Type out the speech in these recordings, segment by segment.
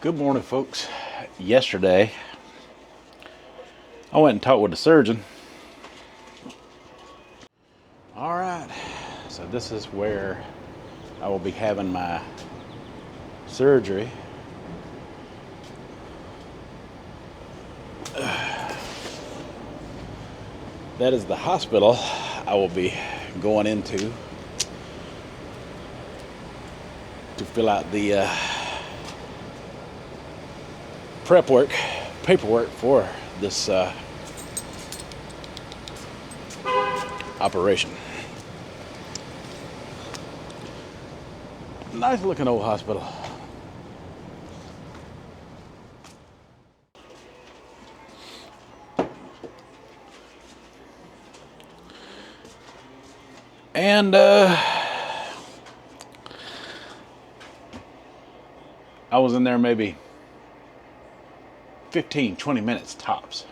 Good morning, folks. Yesterday, I went and talked with the surgeon. All right, so this is where I will be having my surgery. That is the hospital I will be going into to fill out the paperwork for this operation. Nice looking old hospital. And I was in there maybe 15-20 minutes tops.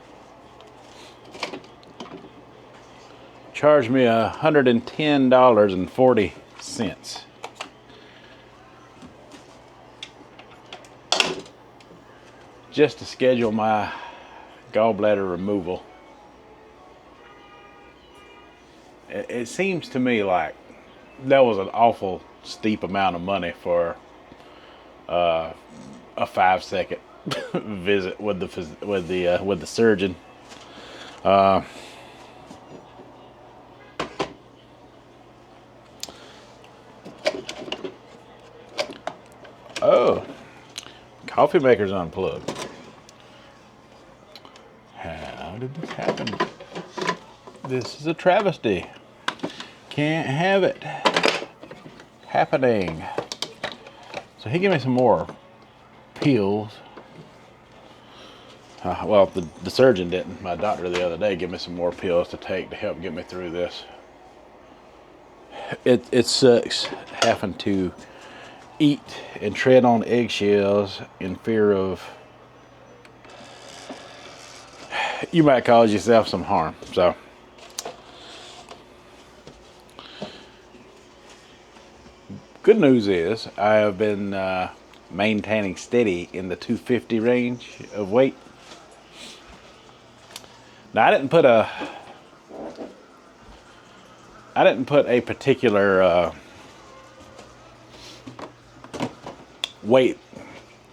Charged me $110.40 just to schedule my gallbladder removal. It seems to me like that was an awful steep amount of money for a 5-second visit with the surgeon. Oh, coffee maker's unplugged. How did this happen? This is a travesty. Can't have it happening. So he gave me some more pills. Well, the surgeon didn't. My doctor the other day gave me some more pills to take to help get me through this. It sucks having to eat and tread on eggshells in fear of you might cause yourself some harm. So good news is I have been maintaining steady in the 250 range of weight. Now I didn't put a particular weight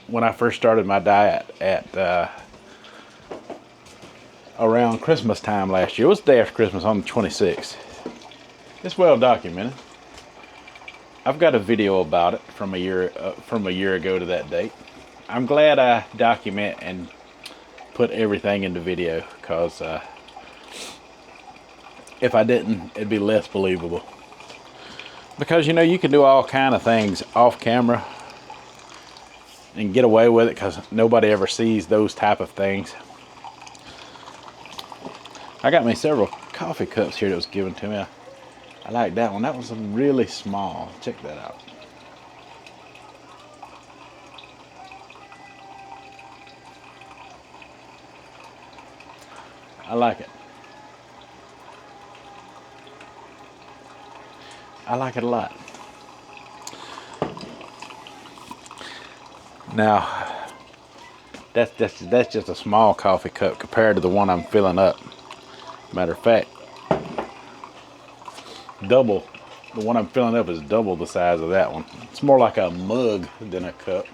when I first started my diet at around Christmas time last year. It was the day after Christmas, on the 26th. It's well documented. I've got a video about it from a year ago to that date. I'm glad I document and put everything into video, because if I didn't, it'd be less believable. Because you know, you can do all kind of things off camera and get away with it because nobody ever sees those type of things. I got me several coffee cups here that was given to me. I like that one. That was really small. Check that out. I like it. I like it a lot. Now, that's just a small coffee cup compared to the one I'm filling up. Matter of fact, the one I'm filling up is double the size of that one. It's more like a mug than a cup.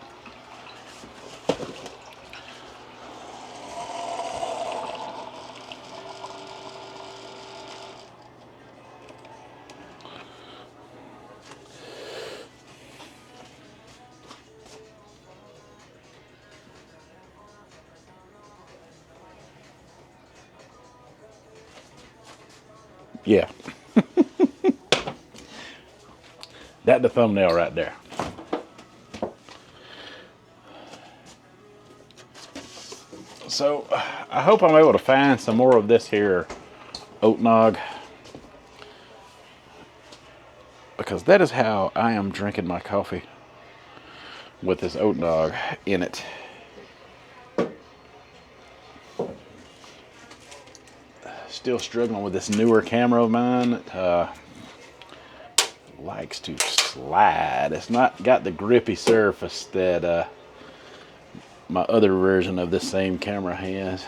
Yeah. That's the thumbnail right there. So I hope I'm able to find some more of this here oat nog, because that is how I am drinking my coffee, with this oat nog in it. Still struggling with this newer camera of mine that likes to slide. It's not got the grippy surface that my other version of this same camera has.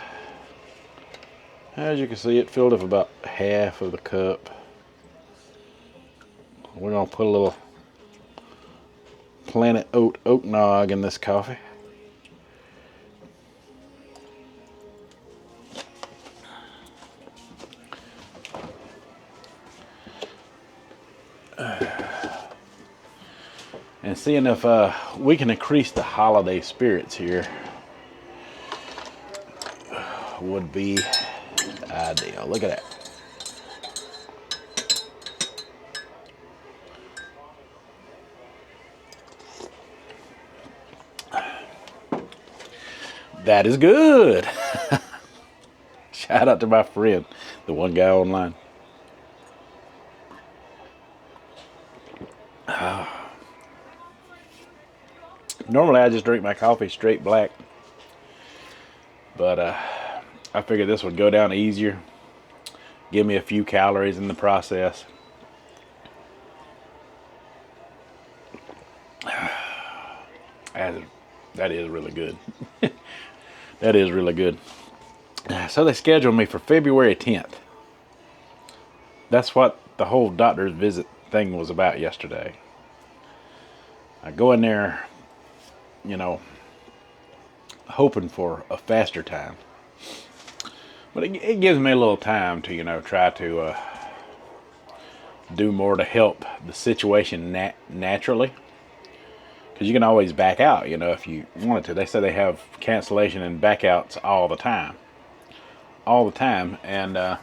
As you can see, it filled up about half of the cup. We're gonna put a little Planet Oat oat nog in this coffee. And seeing if we can increase the holiday spirits here would be ideal. Look at that. That is good. Shout out to my friend, the one guy online. Normally I just drink my coffee straight black, but I figured this would go down easier, give me a few calories in the process. That is really good. That is really good. So they scheduled me for February 10th. That's what the whole doctor's visit thing was about yesterday. I go in there, you know, hoping for a faster time. But it gives me a little time to, you know, try to do more to help the situation naturally. Because you can always back out, you know, if you wanted to. They say they have cancellation and backouts all the time. All the time. And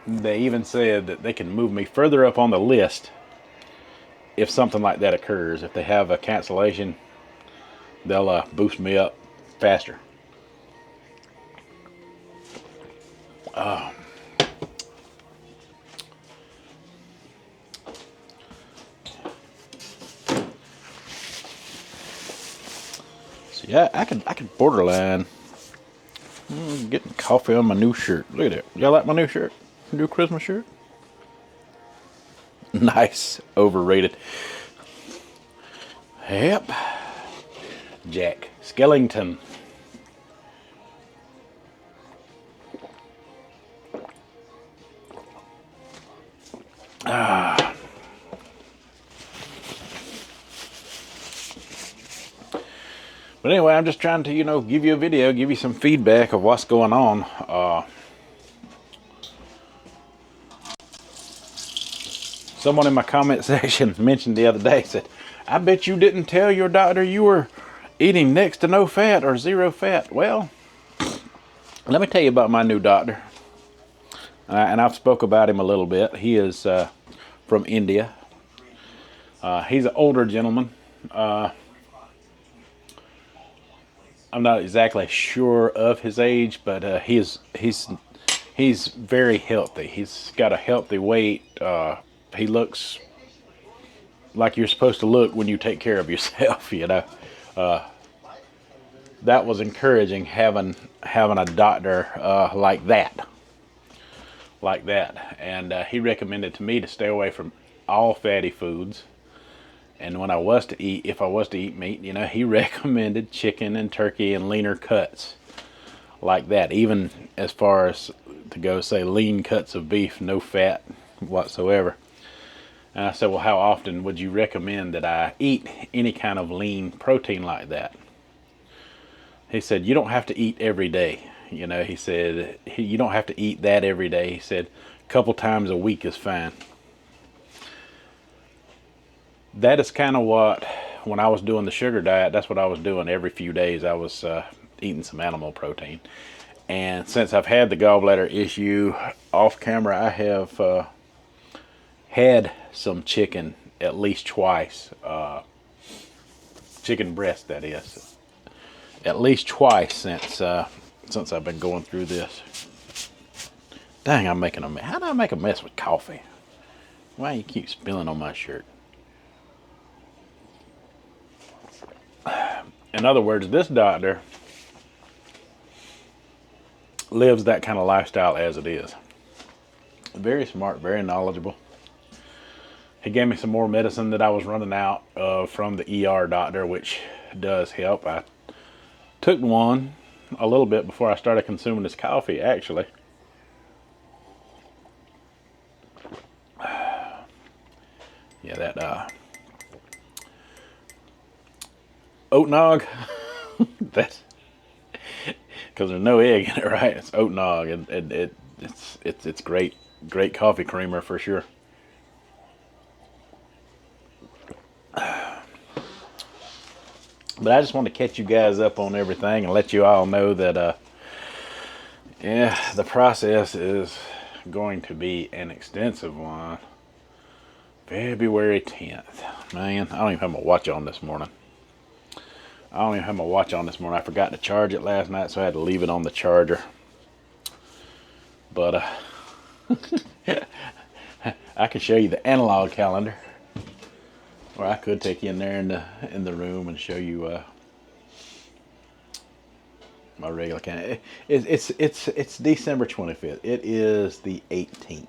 they even said that they can move me further up on the list if something like that occurs. If they have a cancellation, they'll boost me up faster. So yeah, I could borderline getting coffee on my new shirt. Look at that. Y'all like my new shirt? New Christmas shirt? Nice. Overrated. Yep. Jack Skellington. But anyway, I'm just trying to, you know, give you a video, give you some feedback of what's going on. Someone in my comment section mentioned the other day, said, I bet you didn't tell your doctor you were eating next to no fat or zero fat. Well, let me tell you about my new doctor. And I've spoke about him a little bit. He is from India. He's an older gentleman. I'm not exactly sure of his age, but he's very healthy. He's got a healthy weight. He looks like you're supposed to look when you take care of yourself, you know. That was encouraging, having a doctor like that. And he recommended to me to stay away from all fatty foods. And when I was to eat, if I was to eat meat, you know, he recommended chicken and turkey and leaner cuts like that. Even as far as to go, say, lean cuts of beef, no fat whatsoever. And I said, well, how often would you recommend that I eat any kind of lean protein like that? He said, you don't have to eat every day. You know, he said, you don't have to eat that every day. He said, a couple times a week is fine. That is kind of what, when I was doing the sugar diet, that's what I was doing. Every few days I was eating some animal protein. And since I've had the gallbladder issue, off camera I have had some chicken at least twice. Chicken breast, that is. At least twice since I've been going through this. Dang, I'm making a mess. How did I make a mess with coffee? Why you keep spilling on my shirt? In other words, this doctor lives that kind of lifestyle as it is. Very smart, very knowledgeable. He gave me some more medicine that I was running out of from the ER doctor, which does help. I Took one a little bit before I started consuming this coffee, actually. Yeah, that oat nog. That's because there's no egg in it, right? It's oat nog, and it's great coffee creamer for sure. But I just want to catch you guys up on everything and let you all know that yeah, the process is going to be an extensive one. February 10th. Man, I don't even have my watch on this morning. I forgot to charge it last night, so I had to leave it on the charger. But I can show you the analog calendar, or I could take you in there in the room and show you my regular calendar. It's December 25th. It is the 18th.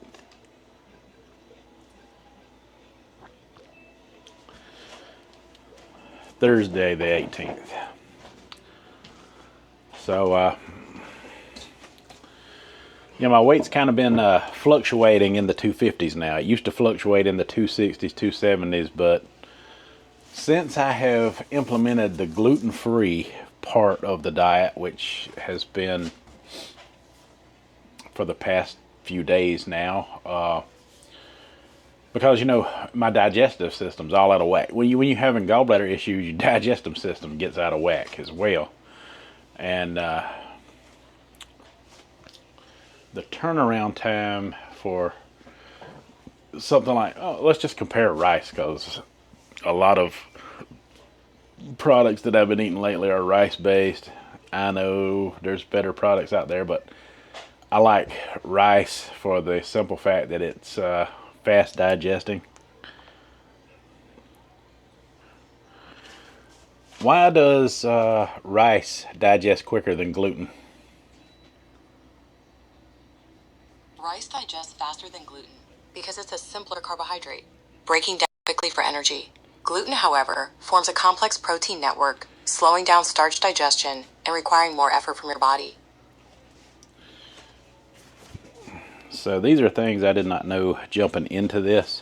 Thursday the 18th. So you know, my weight's kind of been fluctuating in the 250s now. It used to fluctuate in the 260s, 270s, but since I have implemented the gluten-free part of the diet, which has been for the past few days now, because, you know, my digestive system's all out of whack. When you're having gallbladder issues, your digestive system gets out of whack as well. And the turnaround time for something like, oh, let's just compare rice, because a lot of products that I've been eating lately are rice based. I know there's better products out there, but I like rice for the simple fact that it's fast digesting. Why does rice digest quicker than gluten? Rice digests faster than gluten because it's a simpler carbohydrate, breaking down quickly for energy. Gluten, however, forms a complex protein network, slowing down starch digestion and requiring more effort from your body. So these are things I did not know jumping into this.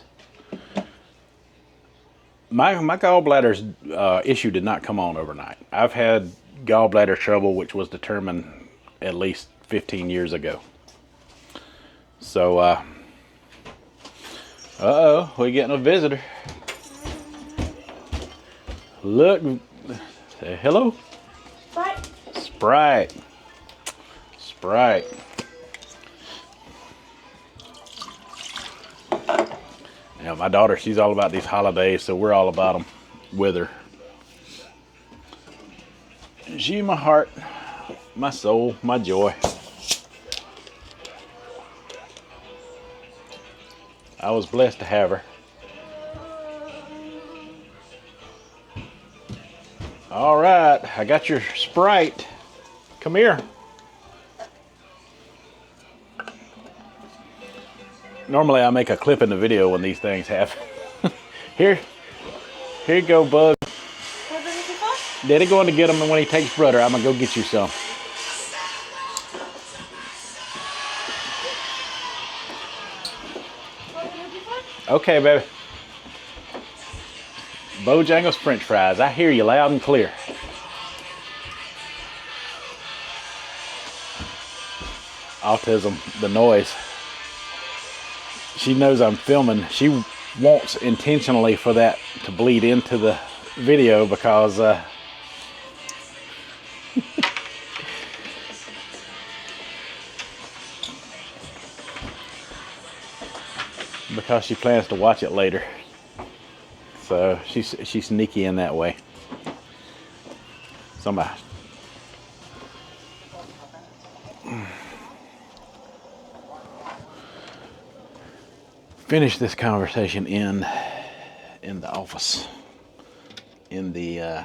My gallbladder's issue did not come on overnight. I've had gallbladder trouble, which was determined at least 15 years ago. So, uh-oh, we're getting a visitor. Look, say hello. Sprite. Yeah, my daughter, she's all about these holidays, so we're all about them with her. She, my heart, my soul, my joy. I was blessed to have her. All right, I got your Sprite. Come here. Normally I make a clip in the video when these things happen. Here you go, bug. Daddy going to get them, and when he takes brother, I'm gonna go get you some. Okay, baby. Bojangles French fries. I hear you loud and clear. Autism, the noise. She knows I'm filming. She wants intentionally for that to bleed into the video because because she plans to watch it later. So she's sneaky in that way. Somebody. Finish this conversation in the office, in the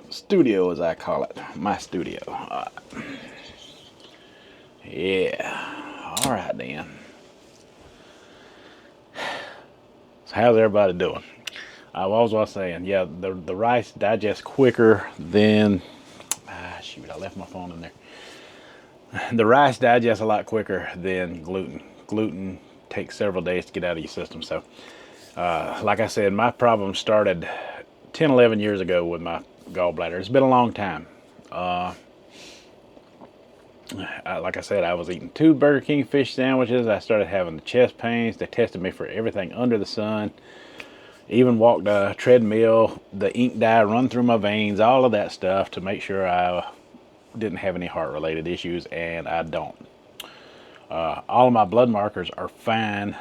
studio, as I call it, my studio. Yeah, all right then. So how's everybody doing? What was I saying? Yeah, the rice digests quicker than. Shoot, I left my phone in there. The rice digests a lot quicker than gluten. Gluten takes several days to get out of your system. So, like I said, my problem started 10, 11 years ago with my gallbladder. It's been a long time. Like I said, I was eating 2 Burger King fish sandwiches. I started having the chest pains. They tested me for everything under the sun. Even walked a treadmill, the ink dye run through my veins, all of that stuff to make sure I didn't have any heart-related issues, and I don't. All of my blood markers are fine.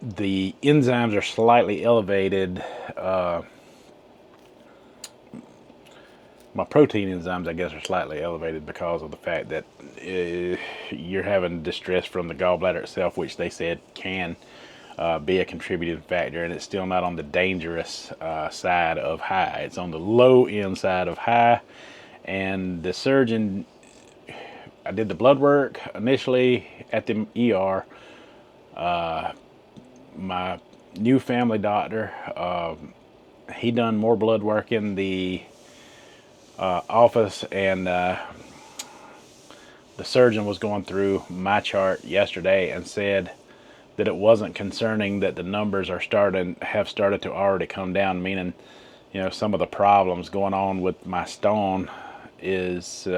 The enzymes are slightly elevated. My protein enzymes, I guess, are slightly elevated because of the fact that you're having distress from the gallbladder itself, which they said can be a contributing factor, and it's still not on the dangerous side of high. It's on the low end side of high, and the surgeon, I did the blood work initially at the ER. My new family doctor, he done more blood work in the office, and the surgeon was going through my chart yesterday and said that it wasn't concerning, that the numbers have started to already come down, meaning, you know, some of the problems going on with my stone is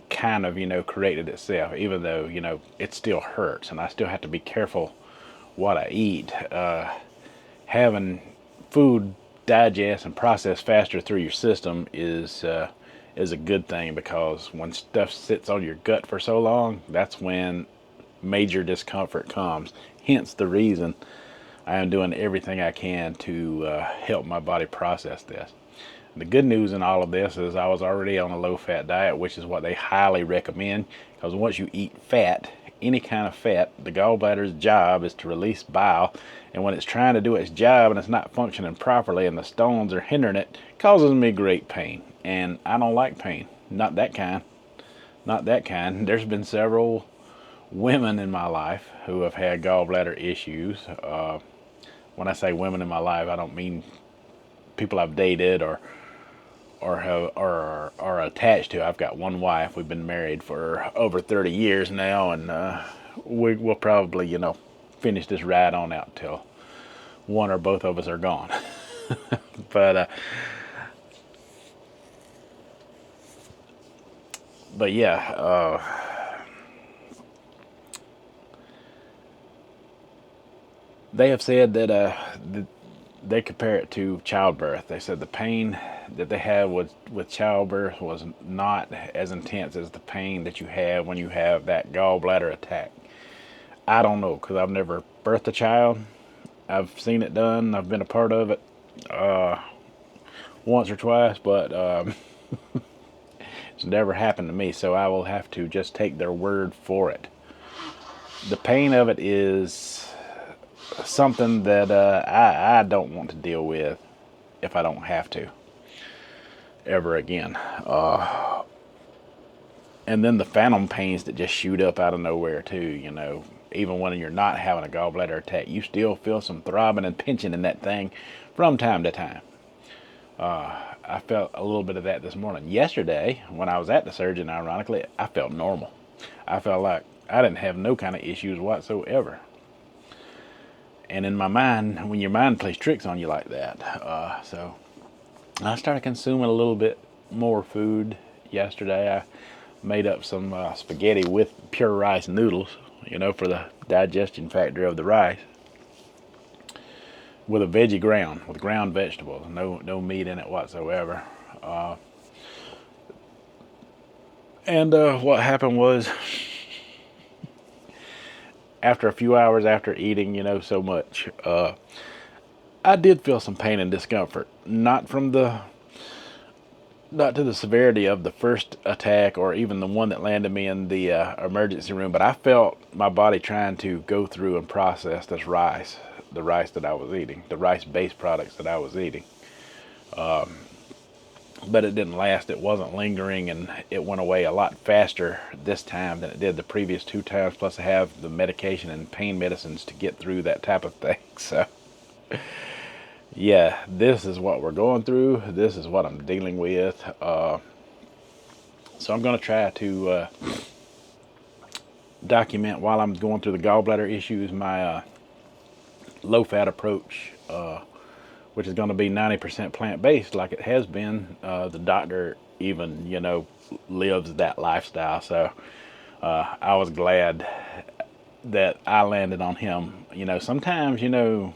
kind of, you know, corrected itself, even though, you know, it still hurts and I still have to be careful what I eat. Having food digest and process faster through your system is a good thing, because when stuff sits on your gut for so long, that's when major discomfort comes. Hence the reason I am doing everything I can to help my body process this. The good news in all of this is I was already on a low-fat diet, which is what they highly recommend, because once you eat fat, any kind of fat, the gallbladder's job is to release bile, and when it's trying to do its job and it's not functioning properly and the stones are hindering it, it causes me great pain, and I don't like pain. Not that kind. Not that kind. There's been several women in my life who have had gallbladder issues. When I say women in my life, I don't mean people I've dated or are attached to. I've got one wife. We've been married for over 30 years now, and we'll probably, you know, finish this ride on out till one or both of us are gone. But yeah, they have said that they compare it to childbirth. They said the pain that they had with childbirth was not as intense as the pain that you have when you have that gallbladder attack. I don't know, because I've never birthed a child. I've seen it done. I've been a part of it once or twice, but it's never happened to me, so I will have to just take their word for it. The pain of it is something that I don't want to deal with if I don't have to ever again. And then the phantom pains that just shoot up out of nowhere too, you know. Even when you're not having a gallbladder attack, you still feel some throbbing and pinching in that thing from time to time. I felt a little bit of that this morning. Yesterday, when I was at the surgeon, ironically, I felt normal. I felt like I didn't have no kind of issues whatsoever. And in my mind, when your mind plays tricks on you like that, so I started consuming a little bit more food yesterday. I made up some spaghetti with pure rice noodles, you know, for the digestion factor of the rice, with a veggie ground, with ground vegetables, no meat in it whatsoever. And what happened was, after a few hours after eating, you know, so much, I did feel some pain and discomfort. Not to the severity of the first attack or even the one that landed me in the emergency room, but I felt my body trying to go through and process this rice, the rice that I was eating, the rice-based products that I was eating. but it didn't last. It wasn't lingering, and it went away a lot faster this time than it did the previous 2 times. Plus I have the medication and pain medicines to get through that type of thing. So yeah, this is what we're going through. This is what I'm dealing with. So I'm going to try to document while I'm going through the gallbladder issues my low-fat approach, which is going to be 90% plant-based like it has been. The doctor even, you know, lives that lifestyle. So I was glad that I landed on him. You know, sometimes, you know,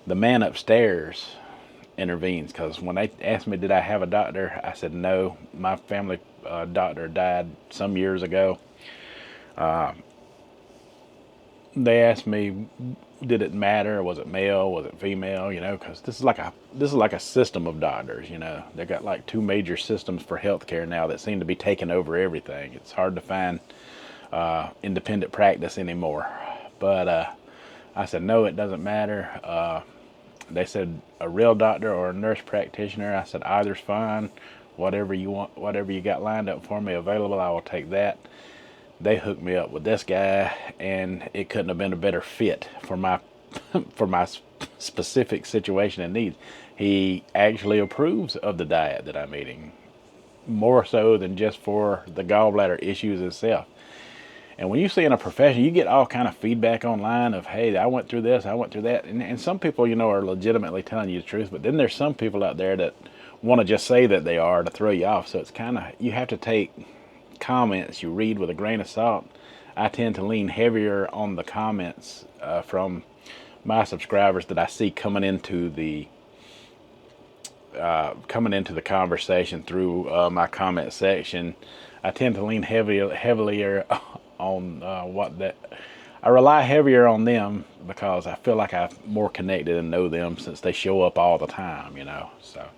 the man upstairs intervenes, because when they asked me did I have a doctor, I said no. My family doctor died some years ago. They asked me, did it matter? Was it male? Was it female? You know, because this is like a system of doctors. You know, they got like 2 major systems for healthcare now that seem to be taking over everything. It's hard to find independent practice anymore. But I said no, it doesn't matter. They said a real doctor or a nurse practitioner. I said either's fine. Whatever you want, whatever you got lined up for me available, I will take that. They hooked me up with this guy, and it couldn't have been a better fit for my for my specific situation and needs. He actually approves of the diet that I'm eating, more so than just for the gallbladder issues itself. And when you see in a profession, you get all kind of feedback online of, hey, I went through this, I went through that. And some people, you know, are legitimately telling you the truth. But then there's some people out there that want to just say that they are to throw you off. So it's kind of, you have to take comments you read with a grain of salt. I tend to lean heavier on the comments from my subscribers that I see coming into the conversation through my comment section. I tend to lean heavier on what that. I rely heavier on them because I feel like I'm more connected and know them since they show up all the time, you know. So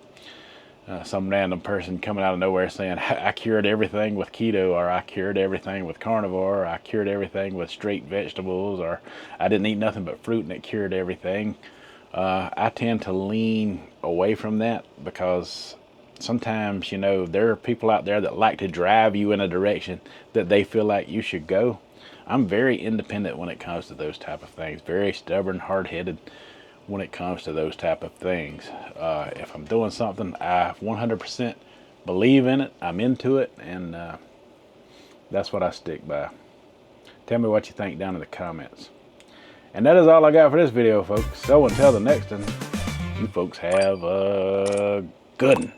some random person coming out of nowhere saying I cured everything with keto, or I cured everything with carnivore, or I cured everything with straight vegetables, or I didn't eat nothing but fruit and it cured everything. I tend to lean away from that because sometimes, you know, there are people out there that like to drive you in a direction that they feel like you should go. I'm very independent when it comes to those type of things, very stubborn, hard-headed when it comes to those type of things. If I'm doing something, I 100% believe in it, I'm into it, and that's what I stick by. Tell me what you think down in the comments. And that is all I got for this video, folks. So until the next one, you folks have a good one.